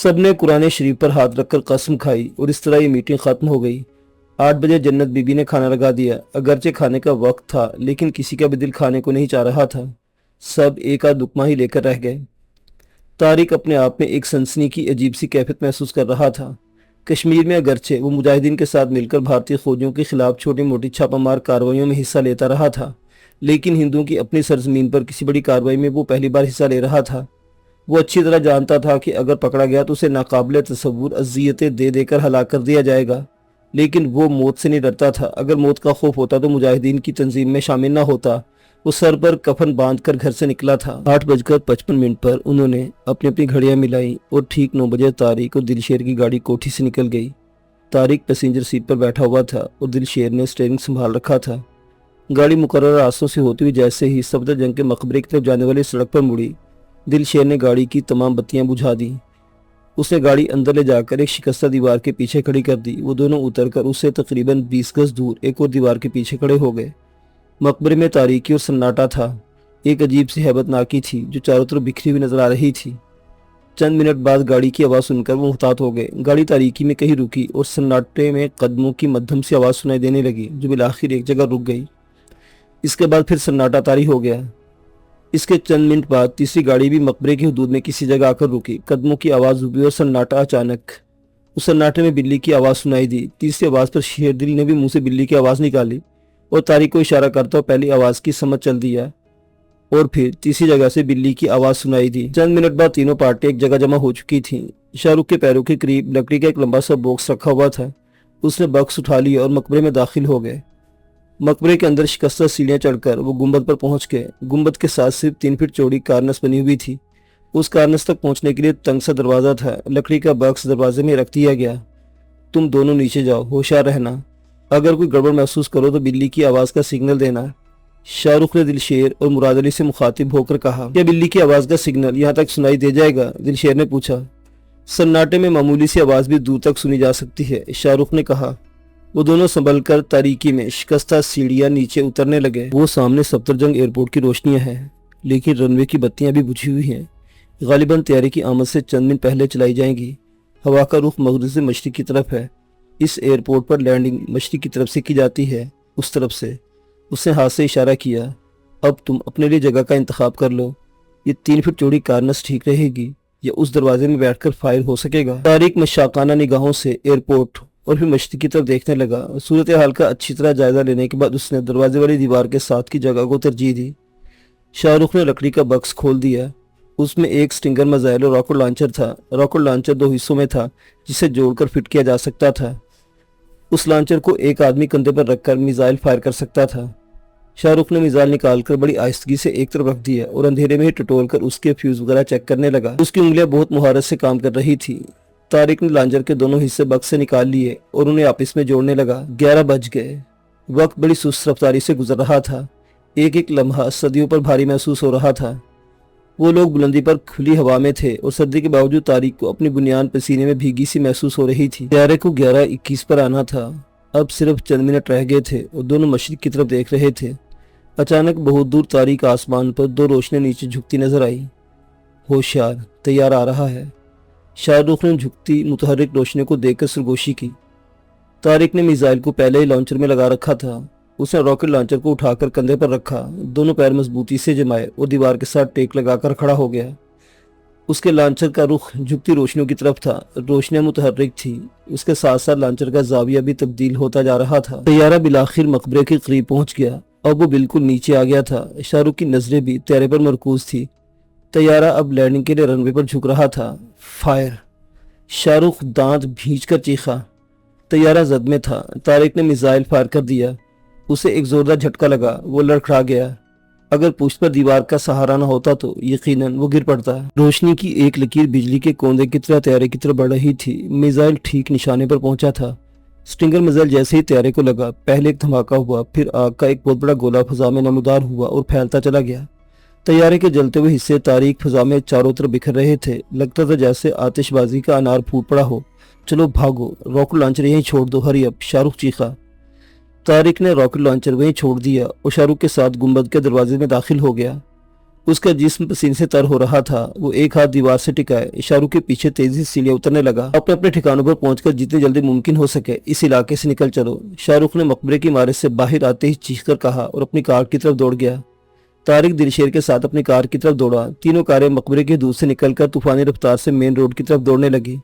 سب نے قرآن شریف پر ہاتھ رکھ کر قسم کھائی اور اس طرح یہ میٹنگ ختم ہو گئی۔ 8 بجے جنت بی بی نے کھانا لگا دیا۔ اگرچہ کھانے کا وقت تھا لیکن کسی کا بھی دل کھانے کو نہیں چاہ رہا تھا۔ سب ایک آدھ لقمہ ہی لے کر رہ گئے۔ طارق اپنے آپ میں ایک سنسنی کی عجیب سی کیفیت محسوس کر رہا تھا۔ کشمیر میں اگرچہ وہ مجاہدین کے ساتھ مل کر بھارتی فوجیوں کے خلاف چھوٹی موٹی چھاپہ مار کارروائیوں میں حصہ لیتا رہا تھا، لیکن ہندوؤں کی اپنی سرزمین پر کسی بڑی کارروائی میں وہ پہلی بار حصہ لے رہا تھا۔ وہ اچھی طرح جانتا تھا کہ اگر پکڑا گیا تو اسے ناقابل تصور اذیتیں دے دے کر ہلاک کر دیا جائے گا، لیکن وہ موت سے نہیں ڈرتا تھا۔ اگر موت کا خوف ہوتا تو مجاہدین کی تنظیم میں شامل نہ ہوتا۔ وہ سر پر کفن باندھ کر گھر سے نکلا تھا۔ 8:55 پر انہوں نے اپنی گھڑیاں ملائیں اور ٹھیک 9 بجے طارق اور دلشیر کی گاڑی کوٹھی سے نکل گئی۔ طارق پیسنجر سیٹ پر بیٹھا ہوا تھا اور دلشیر نے اسٹیئرنگ سنبھال رکھا تھا۔ گاڑی مقررہ راستوں سے ہوتی ہوئی جیسے ہی صفدر جنگ کے مقبرے کی طرف جانے والی سڑک پر مڑی، دلشیر نے گاڑی کی تمام بتیاں بجھا دیں۔ اس نے گاڑی اندر لے جا کر ایک شکستہ دیوار کے پیچھے کھڑی کر دی۔ وہ دونوں اتر کر اس سے تقریباً 20 گز دور ایک اور دیوار کے پیچھے کھڑے ہو گئے۔ مقبرے میں تاریکی اور سناٹا تھا۔ ایک عجیب سی ہیبت ناکی تھی جو چاروں طرف بکھری ہوئی نظر آ رہی تھی۔ چند منٹ بعد گاڑی کی آواز سن کر وہ محتاط ہو گئے۔ گاڑی تاریکی میں کہیں رکی اور سناٹے میں قدموں کی مدھم سی آواز سنائی دینے لگی جو بالآخر ایک جگہ رک گئی۔ اس کے بعد پھر سناٹا طاری ہو گیا۔ اس کے چند منٹ بعد تیسری گاڑی بھی مقبرے کی حدود میں کسی جگہ آ کر رکی۔ قدموں کی آواز رکی اور سناٹا اچانک۔ اس سناٹے میں بلی کی آواز سنائی دی۔ تیسری آواز پر شیردل نے بھی منہ سے بلی کی آواز نکالی اور طارق کو اشارہ کرتا ہوا پہلی آواز کی سمجھ چل دیا، اور پھر تیسری جگہ سے بلی کی آواز سنائی دی۔ چند منٹ بعد تینوں پارٹیاں ایک جگہ جمع ہو چکی تھیں۔ شاہ رخ کے پیروں کے قریب لکڑی کا ایک لمبا سا باکس رکھا ہوا تھا۔ اس نے باکس اٹھا لیا اور مقبرے میں داخل ہو گئے۔ مقبرے کے اندر شکستہ سیڑھیاں چڑھ کر وہ گنبد پر پہنچ گئے۔ گنبد کے ساتھ صرف 3 فٹ چوڑی کارنس بنی ہوئی تھی۔ اس کارنس تک پہنچنے کے لیے تنگ سا دروازہ تھا۔ لکڑی کا باکس دروازے میں رکھ دیا گیا۔ تم دونوں نیچے جاؤ، ہوشیار رہنا۔ اگر کوئی گڑبڑ محسوس کرو تو بلی کی آواز کا سگنل دینا۔ شاہ رخ نے دلشیر اور مراد علی سے مخاطب ہو کر کہا، کیا بلی کی آواز کا سگنل یہاں تک سنائی دے جائے گا؟ دلشیر نے پوچھا۔ سناٹے میں معمولی سی آواز بھی دور تک سنی جا سکتی ہے، شاہ رخ نے کہا۔ وہ دونوں سنبھل کر تاریکی میں شکستہ سیڑھیاں نیچے اترنے لگے۔ وہ سامنے صفدرجنگ ایئرپورٹ کی روشنیاں ہیں، لیکن رن وے کی بتیاں بھی بجھی ہوئی ہیں۔ غالباً طیارے کی آمد سے چند منٹ پہلے چلائی جائیں گی۔ ہوا کا رخ مغرب سے مشرق کی طرف ہے۔ اس ایئرپورٹ پر لینڈنگ مشرق کی طرف سے کی جاتی ہے، اس طرف سے۔ اس نے ہاتھ سے اشارہ کیا۔ اب تم اپنے لیے جگہ کا انتخاب کر لو۔ یہ 3 فٹ چوڑی کارنس ٹھیک رہے گی یا اس دروازے میں بیٹھ کر فائر ہو سکے گا؟ طارق مشاقانہ نگاہوں سے ایئرپورٹ اور پھر مشرق کی طرف دیکھنے لگا۔ صورتحال کا اچھی طرح جائزہ لینے کے بعد اس نے دروازے والی دیوار کے ساتھ کی جگہ کو ترجیح دی۔ شاہ رخ نے لکڑی کا باکس کھول دیا۔ اس میں ایک سٹنگر میزائل اور راکٹ لانچر تھا۔ راکٹ لانچر 2 حصوں میں تھا جسے جوڑ کر فٹ کیا جا سکتا تھا۔ اس لانچر کو ایک آدمی کندھے پر رکھ کر میزائل فائر کر سکتا تھا۔ شاہ رخ نے میزائل نکال کر بڑی آہستگی سے ایک طرف رکھ دیا اور اندھیرے میں ہی ٹٹول کر اس کے فیوز وغیرہ چیک کرنے لگا۔ اس کی انگلیاں بہت مہارت سے کام کر رہی تھی۔ طارق نے لانچر کے دونوں حصے باکس سے نکال لیے اور انہیں آپس میں جوڑنے لگا۔ 11 بج گئے۔ وقت بڑی سست رفتاری سے گزر رہا تھا۔ ایک ایک لمحہ صدیوں پر بھاری محسوس ہو رہا تھا۔ وہ لوگ بلندی پر کھلی ہوا میں تھے اور سردی کے باوجود طارق کو اپنی بنیان پسینے میں بھیگی سی محسوس ہو رہی تھی۔ طیارے کو 11:21 پر آنا تھا۔ اب صرف چند منٹ رہ گئے تھے اور دونوں مشرق کی طرف دیکھ رہے تھے۔ اچانک بہت دور تاریک آسمان پر 2 روشنیاں نیچے جھکتی نظر آئی۔ ہوشیار، تیار آ رہا ہے۔ شاہ رخ نے جھکتی متحرک روشنیوں کو دیکھ کر سرگوشی کی۔ طارق نے میزائل کو پہلے ہی لانچر میں لگا رکھا تھا۔ اس نے راکٹ لانچر کو اٹھا کر کندھے پر رکھا، دونوں پیر مضبوطی سے جمائے اور دیوار کے ساتھ ٹیک لگا کر کھڑا ہو گیا۔ اس کے لانچر کا رخ جھکتی روشنیوں کی طرف تھا۔ روشنیاں متحرک تھیں، اس کے ساتھ ساتھ لانچر کا زاویہ بھی تبدیل ہوتا جا رہا تھا۔ طیارہ بالآخر مقبرے کے قریب پہنچ گیا۔ اب وہ بالکل نیچے آ گیا تھا۔ شاہ رخ کی نظریں بھی طیارے پر مرکوز تھی۔ طیارہ اب لینڈنگ کے لیے رن وے پر جھک رہا تھا۔ فائر! شاہ رخ دانت بھینچ کر چیخا۔ طیارہ زد میں تھا۔ طارق نے میزائل فائر کر دیا۔ اسے ایک زوردار جھٹکا لگا، وہ لڑکھڑا گیا۔ اگر پشت پر دیوار کا سہارا نہ ہوتا تو یقیناً وہ گر پڑتا۔ روشنی کی ایک لکیر بجلی کے کوندے کی طرح طیارے کی طرف بڑھ رہی تھی۔ میزائل ٹھیک نشانے پر پہنچا تھا۔ سٹنگر میزائل جیسے ہی طیارے کو لگا، پہلے ایک دھماکہ ہوا، پھر آگ کا ایک بہت بڑا گولہ فضا میں نمودار ہوا اور پھیلتا چلا گیا۔ طیارے کے جلتے ہوئے حصے تاریک فضا میں چاروں طرف بکھر رہے تھے۔ لگتا تھا جیسے آتش بازی کا انار پھوٹ پڑا ہو۔ چلو بھاگو، راکٹ لانچر یہیں چھوڑ دو، ہری اب، شاہ رخ چیخا۔ طارق نے راکٹ لانچر وہیں چھوڑ دیا اور شاہ رخ کے ساتھ گنبد کے دروازے میں داخل ہو گیا۔ اس کا جسم پسینے سے تر ہو رہا تھا۔ وہ ایک ہاتھ دیوار سے ٹکائے شاہ رخ کے پیچھے تیزی سے سیڑھیاں اترنے لگا۔ اپنے اپنے ٹھکانوں پر پہنچ کر جتنی جلدی ممکن ہو سکے اس علاقے سے نکل چلو، شاہ رخ نے مقبرے کی عمارت سے باہر آتے ہی چیخ کر کہا اور اپنی کار کی طرف دوڑ گیا۔ طارق دلشیر کے ساتھ اپنی کار کی طرف دوڑا۔ تینوں کاریں مقبرے کی حدود سے نکل کر طوفانی رفتار سے مین روڈ کی طرف دوڑنے لگی۔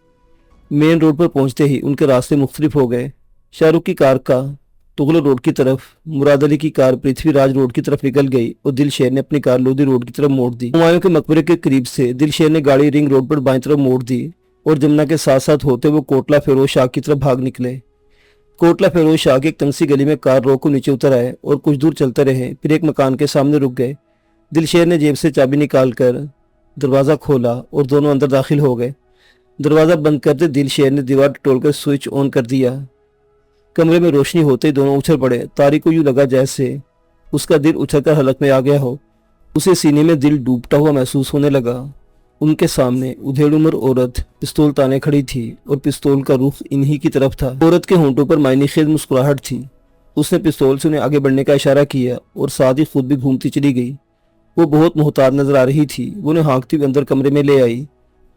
مین روڈ پر پہنچتے ہی ان کے راستے مختلف ہو گئے۔ شاہ رخ کی کار کا تغلق روڈ کی طرف، مراد علی کی کار پرتھوی راج روڈ کی طرف نکل گئی اور دلشیر نے اپنی کار لودھی روڈ کی طرف موڑ دی۔ ہمایوں کے مقبرے کے قریب سے دلشیر نے گاڑی رنگ روڈ پر بائیں طرف موڑ دی اور جمنا کے ساتھ ساتھ ہوتے وہ کوٹلہ فیروز شاہ کی طرف بھاگ نکلے۔ کوٹلہ فیروز شاہ کی ایک تنگ سی گلی میں کار روک کو نیچے اتر آئے اور کچھ دور چلتے رہے، پھر ایک مکان کے سامنے رک گئے۔ دلشیر نے جیب سے چابی نکال کر دروازہ کھولا اور دونوں اندر داخل ہو گئے۔ دروازہ بند کرتے دلشیر نے دیوار ٹول کر سوئچ آن کر دیا۔ کمرے میں روشنی ہوتے ہی دونوں اچھل پڑے۔ طارق کو یوں لگا جیسے اس کا دل اچھل کر حلق میں آ گیا ہو۔ اسے سینے میں دل ڈوبتا ہوا محسوس ہونے لگا۔ ان کے سامنے ادھیڑ عمر عورت پستول تانے کھڑی تھی اور پستول کا رخ انہی کی طرف تھا۔ عورت کے ہونٹوں پر معنی خیز مسکراہٹ تھی۔ اس نے پستول سے انہیں آگے بڑھنے کا اشارہ کیا اور ساتھ ہی خود بھی گھومتی چلی گئی۔ وہ بہت محتاط نظر آ رہی تھی۔ وہ انہیں ہانکتی ہوئی اندر کمرے میں لے آئی۔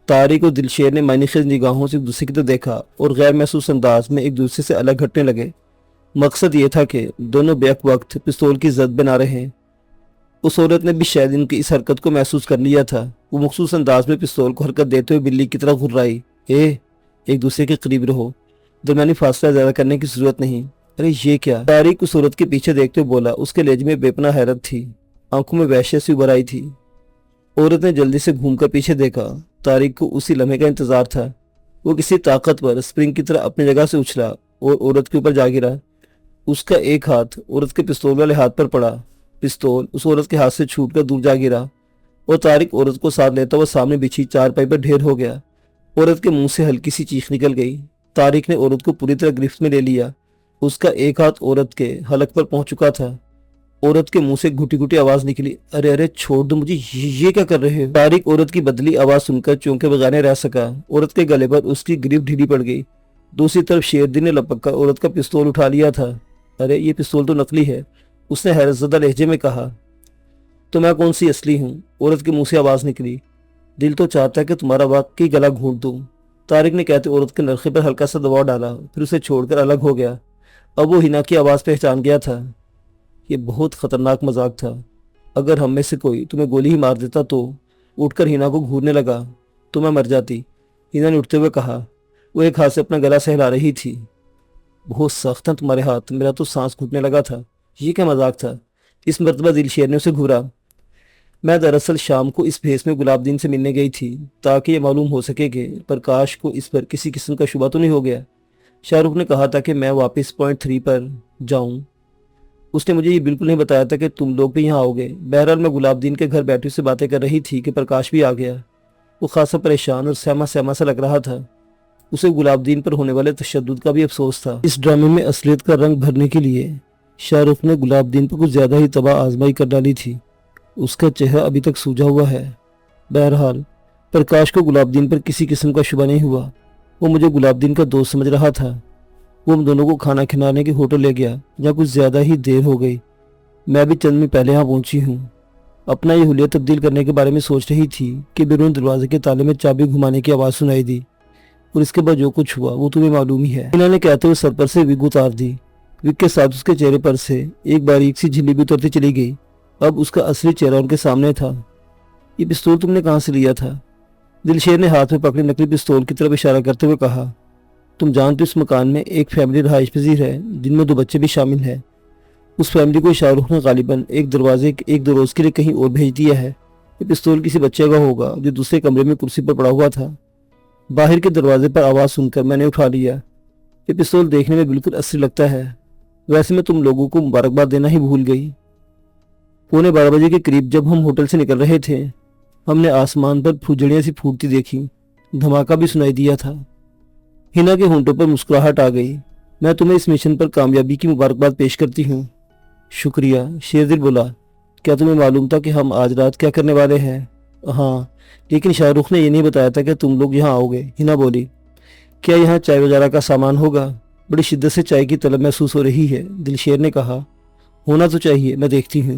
طارق اور دلشیر نے معنی خیز نگاہوں سے ایک دوسرے کی طرف دیکھا اور غیر محسوس انداز میں ایک دوسرے سے الگ ہٹنے لگے۔ مقصد یہ تھا کہ دونوں بیک وقت پستول کی زد بنا رہے ہیں۔ اس عورت نے بھی شاید ان کی اس حرکت کو محسوس کر لیا تھا۔ وہ مخصوص انداز میں پستول کو حرکت دیتے ہوئے بلی کی طرح گھرائی۔ ایک دوسرے کے قریب رہو، درمیانی فاصلہ زیادہ کرنے کی ضرورت نہیں۔ ارے یہ کیا؟ طارق اس عورت کے پیچھے دیکھتے ہوئے بولا۔ اس کے لہجے میں بے پناہ حیرت تھی، آنکھوں میں وحشت سی ابھر آئی تھی۔ عورت نے جلدی سے گھوم کر پیچھے دیکھا۔ طارق کو اسی لمحے کا انتظار تھا۔ وہ کسی طاقتور اسپرنگ کی طرح اپنی جگہ سے اچھلا اور عورت کے اوپر جا گرا۔ اس کا ایک ہاتھ عورت کے پستول والے ہاتھ پر پڑا۔ پستول اس عورت کے ہاتھ سے چھوٹ کر دور جا گرا اور طارق عورت کو ساتھ لیتا ہوا سامنے بچھی چارپائی پر ڈھیر ہو گیا۔ عورت کے منہ سے ہلکی سی چیخ نکل گئی۔ طارق نے عورت کو پوری طرح گرفت میں لے لیا۔ اس کا ایک ہاتھ عورت کے حلق پر پہنچ چکا تھا۔ عورت کے منہ سے گھٹی گھٹی آواز نکلی، ارے چھوڑ دو مجھے، یہ کیا کر رہے ہو؟ طارق عورت کی بدلی آواز سن کر چونکے بغیر نہ رہ سکا۔ عورت کے گلے پر اس کی گرفت ڈھیلی پڑ گئی۔ دوسری طرف شیردل نے لپک کر عورت کا پستول اٹھا لیا تھا۔ ارے یہ پستول تو نقلی ہے، اس نے حیرت زدہ لہجے میں کہا۔ تو میں کون سی اصلی ہوں؟ عورت کے منہ سے آواز نکلی۔ دل تو چاہتا ہے کہ تمہارا واقعی گلا گھونٹ دوں، طارق نے کہتے عورت کے نرخے پر ہلکا سا دباؤ ڈالا، پھر اسے چھوڑ کر الگ ہو گیا۔ اب وہ ہنا کی آواز پہچان گیا تھا۔ یہ بہت خطرناک مذاق تھا۔ اگر ہم میں سے کوئی تمہیں گولی ہی مار دیتا تو؟ اٹھ کر ہنا کو گھورنے لگا۔ تو میں مر جاتی، ہنا نے اٹھتے ہوئے کہا۔ وہ ایک ہاتھ سے اپنا گلا سہلا رہی تھی۔ بہت سخت ہیں تمہارے ہاتھ، میرا تو سانس گھٹنے لگا تھا۔ یہ کیا مذاق تھا؟ اس مرتبہ دلشیر نے اسے گھورا۔ میں دراصل شام کو اس بھیس میں گلاب دین سے ملنے گئی تھی تاکہ یہ معلوم ہو سکے کہ پرکاش کو اس پر کسی قسم کا شبہ تو نہیں ہو گیا۔ شاہ رخ نے کہا تھا کہ میں واپس پوائنٹ 3 پر جاؤں۔ اس نے مجھے یہ بالکل نہیں بتایا تھا کہ تم لوگ بھی یہاں آؤ گے۔ بہرحال میں گلاب دین کے گھر بیٹھی سے باتیں کر رہی تھی کہ پرکاش بھی آ گیا۔ وہ خاصا پریشان اور سہما سہما سا لگ رہا تھا۔ اسے گلاب دین پر ہونے والے تشدد کا بھی افسوس تھا۔ اس ڈرامے میں اصلیت کا رنگ بھرنے کے لیے شاہ رخ نے گلاب دین پر کچھ زیادہ ہی تباہ آزمائی کر ڈالی تھی۔ اس کا چہرہ ابھی تک سوجا ہوا ہے۔ بہرحال پرکاش کو گلاب دین پر کسی قسم کا شبہ نہیں ہوا۔ وہ مجھے گلاب دین کا دوست سمجھ رہا تھا۔ وہ ہم دونوں کو کھانا کھلانے کے ہوٹل لے گیا جہاں کچھ زیادہ ہی دیر ہو گئی۔ میں بھی چند منٹ پہلے یہاں پہنچی ہوں۔ اپنا یہ حلیہ تبدیل کرنے کے بارے میں سوچ رہی تھی کہ بیرون دروازے کے تالے میں چابی گھمانے کی آواز سنائی دی، اور اس کے بعد جو کچھ ہوا وہ تمہیں معلوم ہی ہے۔ انہوں نے کہتے ہوئے سر پر سے وگ اتار دی۔ وگ کے ساتھ اس کے چہرے پر سے ایک باریک سی جھلی بھی اترتی چلی گئی۔ اب اس کا اصلی چہرہ ان کے سامنے تھا۔ یہ پستول تم نے کہاں سے لیا تھا؟ دلشیر نے ہاتھ میں پکڑی نکلی پستول کی طرف اشارہ کرتے ہوئے کہا۔ تم جانتے اس مکان میں ایک فیملی رہائش پذیر ہے جن میں 2 بچے بھی شامل ہیں۔ اس فیملی کو شاہ رخ نے غالباً ایک دو روز کے لیے کہیں اور بھیج دیا ہے۔ یہ پستول کسی بچے کا ہوگا جو دوسرے کمرے میں کرسی پر پڑا ہوا تھا۔ باہر کے دروازے پر آواز سن کر میں نے اٹھا لیا۔ یہ پستول دیکھنے میں بالکل اصلی لگتا ہے۔ ویسے میں تم لوگوں کو مبارکباد دینا ہی بھول گئی۔ 12:15 بجے کے قریب جب ہم ہوٹل سے نکل رہے تھے ہم نے آسمان پر پھوجڑیاں سی پھوٹتی دیکھی۔ دھماکہ بھی سنائی دیا تھا۔ ہنا کے ہونٹوں پر مسکراہٹ آ گئی۔ میں تمہیں اس مشن پر کامیابی کی مبارکباد پیش کرتی ہوں۔ شکریہ، شیردل بولا۔ کیا تمہیں معلوم تھا کہ ہم آج رات کیا کرنے والے ہیں؟ ہاں، لیکن شاہ رخ نے یہ نہیں بتایا تھا کہ تم لوگ یہاں آؤ گے، ہنا بولی۔ کیا یہاں چائے وغیرہ کا سامان ہوگا؟ بڑی شدت سے چائے کی طلب محسوس ہو رہی ہے، دلشیر نے کہا۔ ہونا تو چاہیے، میں دیکھتی ہوں،